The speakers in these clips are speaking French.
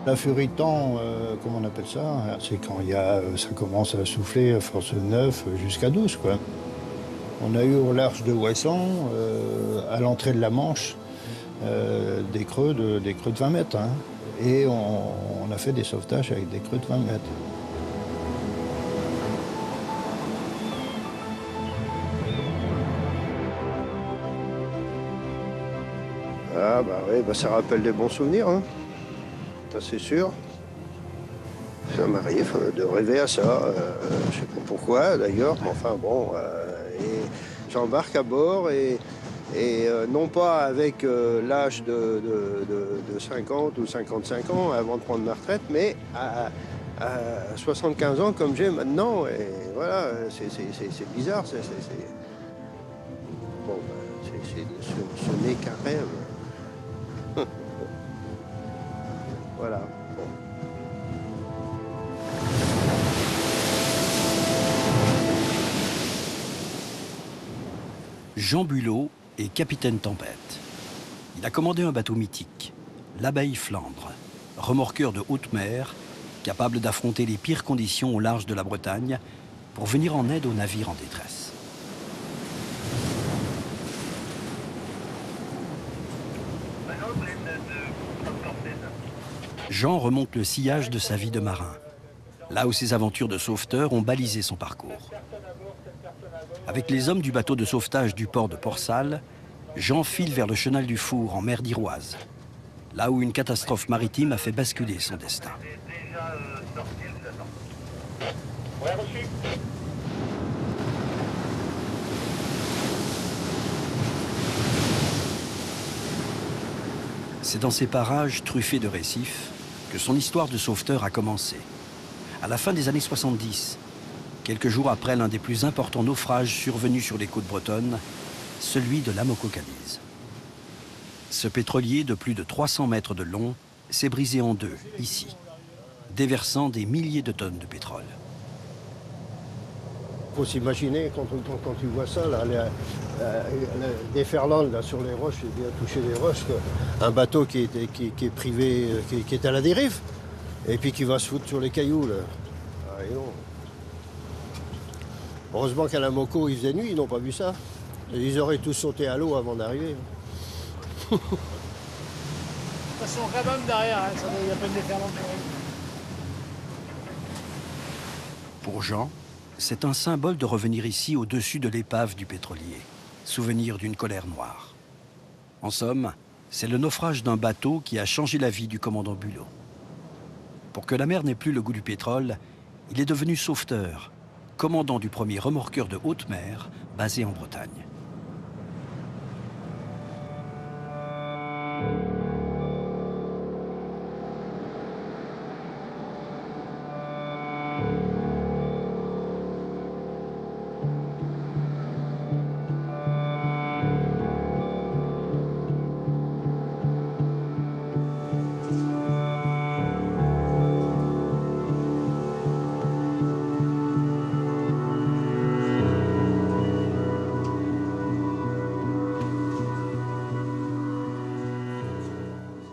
La furie de temps, comment on appelle ça? C'est quand ça commence à souffler à force 9 jusqu'à 12, quoi. On a eu au large de Ouessant, à l'entrée de la Manche, des creux de 20 mètres, hein. Et on a fait des sauvetages avec des creux de 20 mètres. Ah bah oui, bah ça rappelle des bons souvenirs, hein. Ça c'est sûr. Ça m'arrive de rêver à ça. Je sais pas pourquoi d'ailleurs, mais enfin bon. Et j'embarque à bord et non pas avec l'âge de 50 ou 55 ans avant de prendre ma retraite, mais à 75 ans comme j'ai maintenant. Et voilà, c'est bizarre. Bon, ben, ce n'est qu'un rêve. Voilà. Bon. Jean Bulot est capitaine Tempête. Il a commandé un bateau mythique, l'Abeille Flandre, remorqueur de haute mer, capable d'affronter les pires conditions au large de la Bretagne pour venir en aide aux navires en détresse. Jean remonte le sillage de sa vie de marin, là où ses aventures de sauveteur ont balisé son parcours. Avec les hommes du bateau de sauvetage du port de Port-Salle, Jean file vers le chenal du Four en mer d'Iroise, là où une catastrophe maritime a fait basculer son destin. C'est dans ces parages truffés de récifs que son histoire de sauveteur a commencé. À la fin des années 70, quelques jours après l'un des plus importants naufrages survenus sur les côtes bretonnes, celui de l'Amoco Cadiz. Ce pétrolier de plus de 300 mètres de long s'est brisé en deux, ici, déversant des milliers de tonnes de pétrole. Il faut s'imaginer, quand tu vois ça, là, les déferlantes là, sur les roches, il vient toucher les roches, un bateau qui est privé, qui est à la dérive, et puis qui va se foutre sur les cailloux. Là. Ah, et non. Heureusement qu'à la Moco, il faisait nuit, ils n'ont pas vu ça. Ils auraient tous sauté à l'eau avant d'arriver. De toute façon, quand même derrière, hein, il n'y a pas de déferlante. Pour Jean, c'est un symbole de revenir ici au-dessus de l'épave du pétrolier, souvenir d'une colère noire. En somme, c'est le naufrage d'un bateau qui a changé la vie du commandant Bulot. Pour que la mer n'ait plus le goût du pétrole, il est devenu sauveteur, commandant du premier remorqueur de haute mer basé en Bretagne.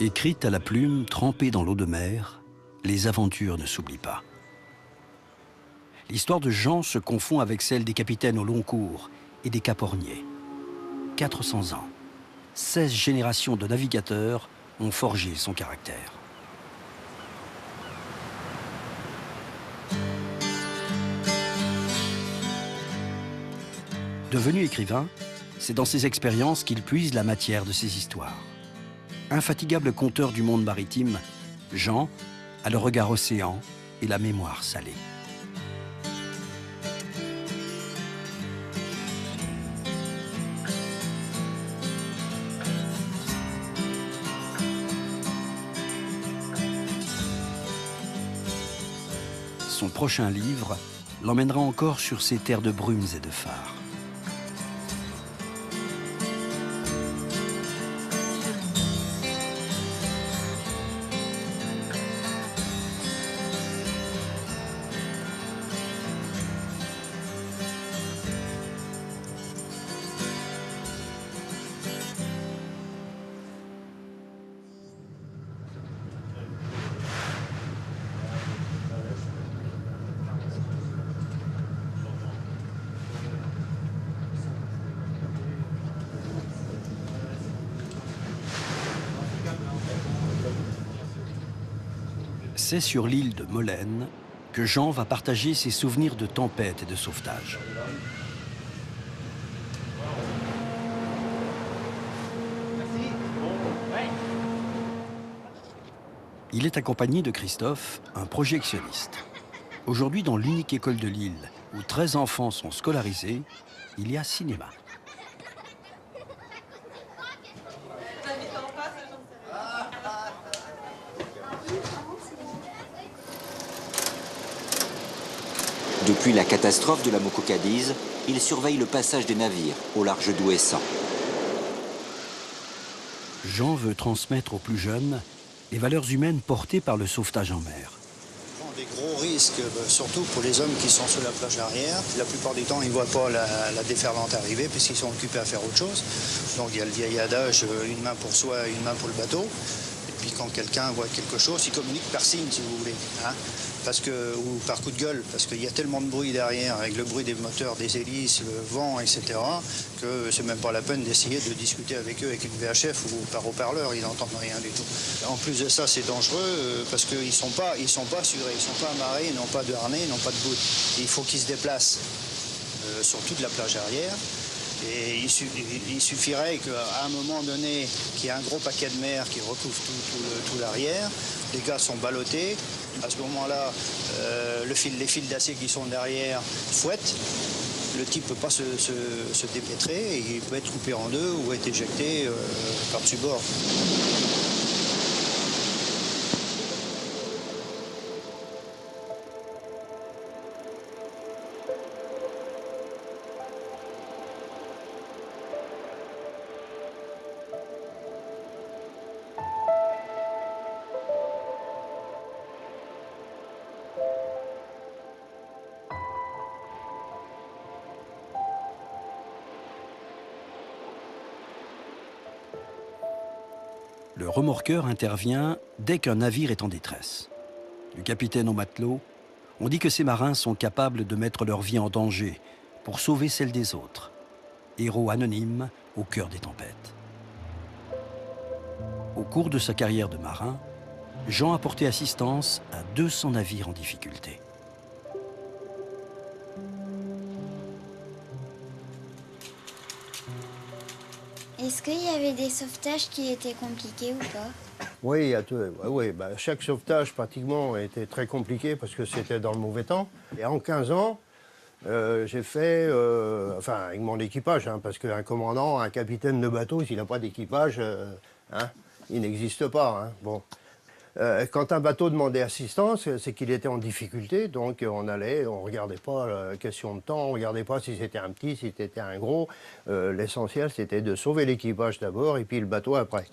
Écrites à la plume, trempées dans l'eau de mer, les aventures ne s'oublient pas. L'histoire de Jean se confond avec celle des capitaines au long cours et des caporniers. 400 ans, 16 générations de navigateurs ont forgé son caractère. Devenu écrivain, c'est dans ses expériences qu'il puise la matière de ses histoires. Infatigable conteur du monde maritime, Jean a le regard océan et la mémoire salée. Son prochain livre l'emmènera encore sur ces terres de brumes et de phares. C'est sur l'île de Molène que Jean va partager ses souvenirs de tempête et de sauvetage. Il est accompagné de Christophe, un projectionniste. Aujourd'hui, dans l'unique école de l'île, où 13 enfants sont scolarisés, il y a cinéma. Depuis la catastrophe de la Moko Cadiz, il surveille le passage des navires au large d'Ouessant. Jean veut transmettre aux plus jeunes les valeurs humaines portées par le sauvetage en mer. Des gros risques, surtout pour les hommes qui sont sur la plage arrière. La plupart du temps, ils ne voient pas la déferlante arriver puisqu'ils sont occupés à faire autre chose. Donc il y a le vieil adage, une main pour soi, une main pour le bateau. Et puis quand quelqu'un voit quelque chose, il communique par signe, si vous voulez. Hein, ou par coup de gueule, parce qu'il y a tellement de bruit derrière, avec le bruit des moteurs, des hélices, le vent, etc., que c'est même pas la peine d'essayer de discuter avec eux avec une VHF ou par haut-parleur, ils n'entendent rien du tout. En plus de ça, c'est dangereux parce qu'ils sont pas assurés, ils sont pas amarrés, ils n'ont pas de harnais, ils n'ont pas de bout. Il faut qu'ils se déplacent sur toute la plage arrière. Et il suffirait qu'à un moment donné, qu'il y ait un gros paquet de mer qui recouvre tout l'arrière, les gars sont ballottés. À ce moment-là, les fils d'acier qui sont derrière fouettent. Le type ne peut pas se dépêtrer et il peut être coupé en deux ou être éjecté par-dessus bord. Le remorqueur intervient dès qu'un navire est en détresse. Du capitaine au matelot, on dit que ces marins sont capables de mettre leur vie en danger pour sauver celle des autres. Héros anonymes au cœur des tempêtes. Au cours de sa carrière de marin, Jean a porté assistance à 200 navires en difficulté. Est-ce qu'il y avait des sauvetages qui étaient compliqués ou pas? Oui, chaque sauvetage pratiquement était très compliqué parce que c'était dans le mauvais temps. Et en 15 ans, j'ai fait, avec mon équipage, hein, parce qu'un commandant, un capitaine de bateau, s'il n'a pas d'équipage, il n'existe pas. Hein, bon. Quand un bateau demandait assistance, c'est qu'il était en difficulté, donc on regardait pas la question de temps, on regardait pas si c'était un petit, si c'était un gros. L'essentiel, c'était de sauver l'équipage d'abord et puis le bateau après.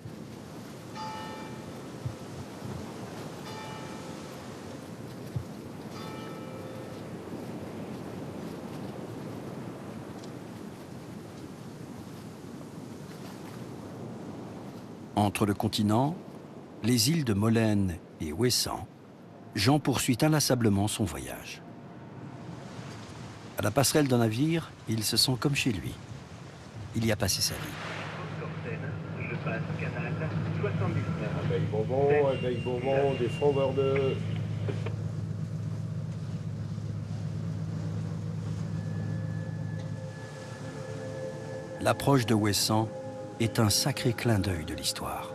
Entre le continent, les îles de Molène et Ouessant, Jean poursuit inlassablement son voyage. À la passerelle d'un navire, il se sent comme chez lui. Il y a passé sa vie. Je passe canal 79. Abeille Bourbon, des frauveurs de... L'approche de Ouessant est un sacré clin d'œil de l'histoire.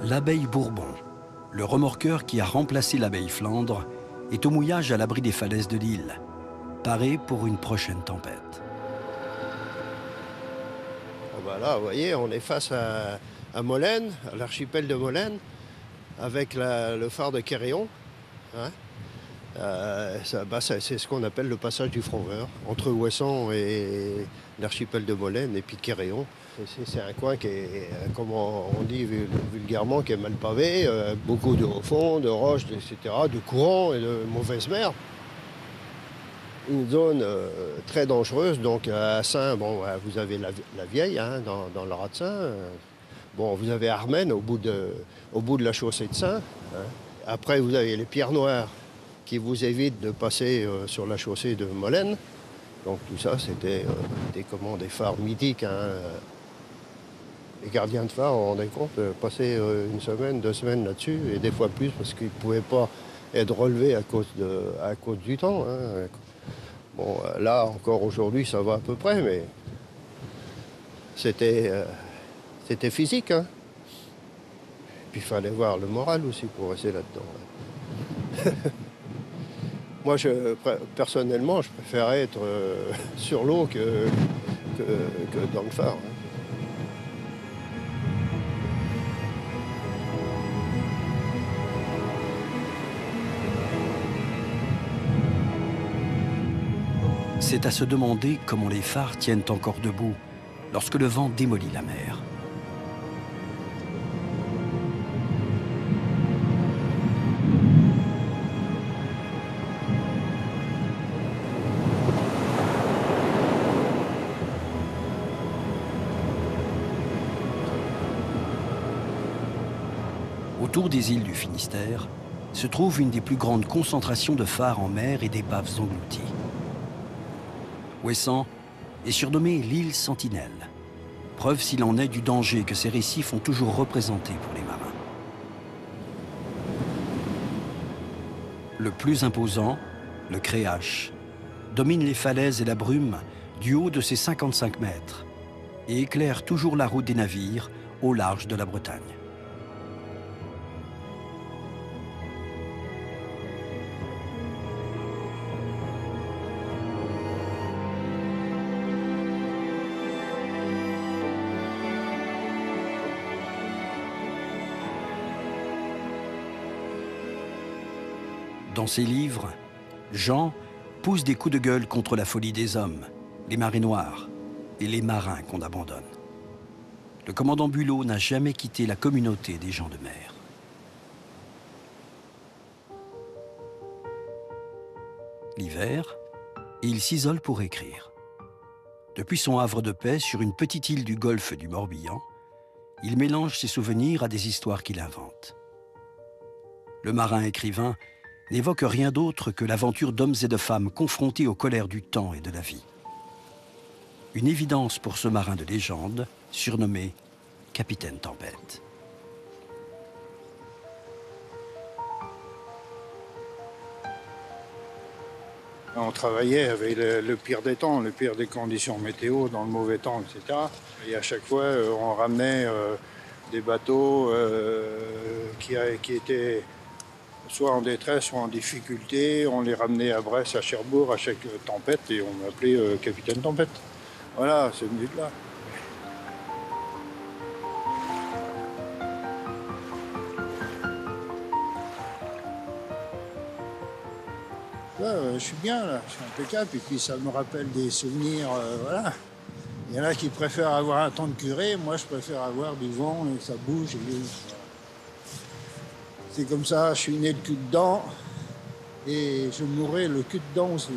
L'abeille Bourbon, le remorqueur qui a remplacé l'abeille Flandre, est au mouillage à l'abri des falaises de l'île, paré pour une prochaine tempête. Là, vous voyez, on est face à Molène, à l'archipel de Molène, avec le phare de Quéréon. Hein. C'est ce qu'on appelle le passage du Frauveur, entre Ouessant et l'archipel de Molène et puis Quéréon. C'est un coin qui est, comme on dit vulgairement, qui est mal pavé, beaucoup de fond, de roches, etc., de courants et de mauvaises mers. Une zone très dangereuse, donc à Saint, vous avez la Vieille, hein, dans le Raz de Saint. Vous avez Armen au bout de la chaussée de Saint. Hein. Après, vous avez les pierres noires qui vous évitent de passer sur la chaussée de Molène. Donc tout ça, c'était des phares mythiques. Hein. Les gardiens de phare, on rendait compte, passer une semaine, 2 semaines là-dessus, et des fois plus, parce qu'ils ne pouvaient pas être relevés à cause du temps. Hein. Bon, là, encore aujourd'hui, ça va à peu près, mais c'était physique. Hein. Puis il fallait voir le moral aussi pour rester là-dedans. Moi, personnellement, je préférais être sur l'eau que dans le phare. Hein. C'est à se demander comment les phares tiennent encore debout lorsque le vent démolit la mer. Autour des îles du Finistère se trouve une des plus grandes concentrations de phares en mer et d'épaves englouties. Ouessant est surnommé l'île Sentinelle, preuve s'il en est du danger que ces récifs ont toujours représenté pour les marins. Le plus imposant, le Créache, domine les falaises et la brume du haut de ses 55 mètres et éclaire toujours la route des navires au large de la Bretagne. Dans ses livres, Jean pousse des coups de gueule contre la folie des hommes, les marées noires et les marins qu'on abandonne. Le commandant Bulot n'a jamais quitté la communauté des gens de mer. L'hiver, il s'isole pour écrire. Depuis son havre de paix sur une petite île du golfe du Morbihan, il mélange ses souvenirs à des histoires qu'il invente. Le marin écrivain n'évoque rien d'autre que l'aventure d'hommes et de femmes confrontés aux colères du temps et de la vie. Une évidence pour ce marin de légende, surnommé Capitaine Tempête. On travaillait avec le pire des temps, le pire des conditions météo, dans le mauvais temps, etc. Et à chaque fois, on ramenait des bateaux qui étaient soit en détresse, soit en difficulté. On les ramenait à Brest, à Cherbourg, à chaque tempête, et on m'appelait Capitaine Tempête. Voilà, c'est venu de là. Là, je suis bien, là, je suis impeccable, et puis ça me rappelle des souvenirs, voilà. Il y en a qui préfèrent avoir un temps de curé, moi je préfère avoir du vent, et ça bouge. C'est comme ça, je suis né le cul dedans et je mourrai le cul dedans aussi.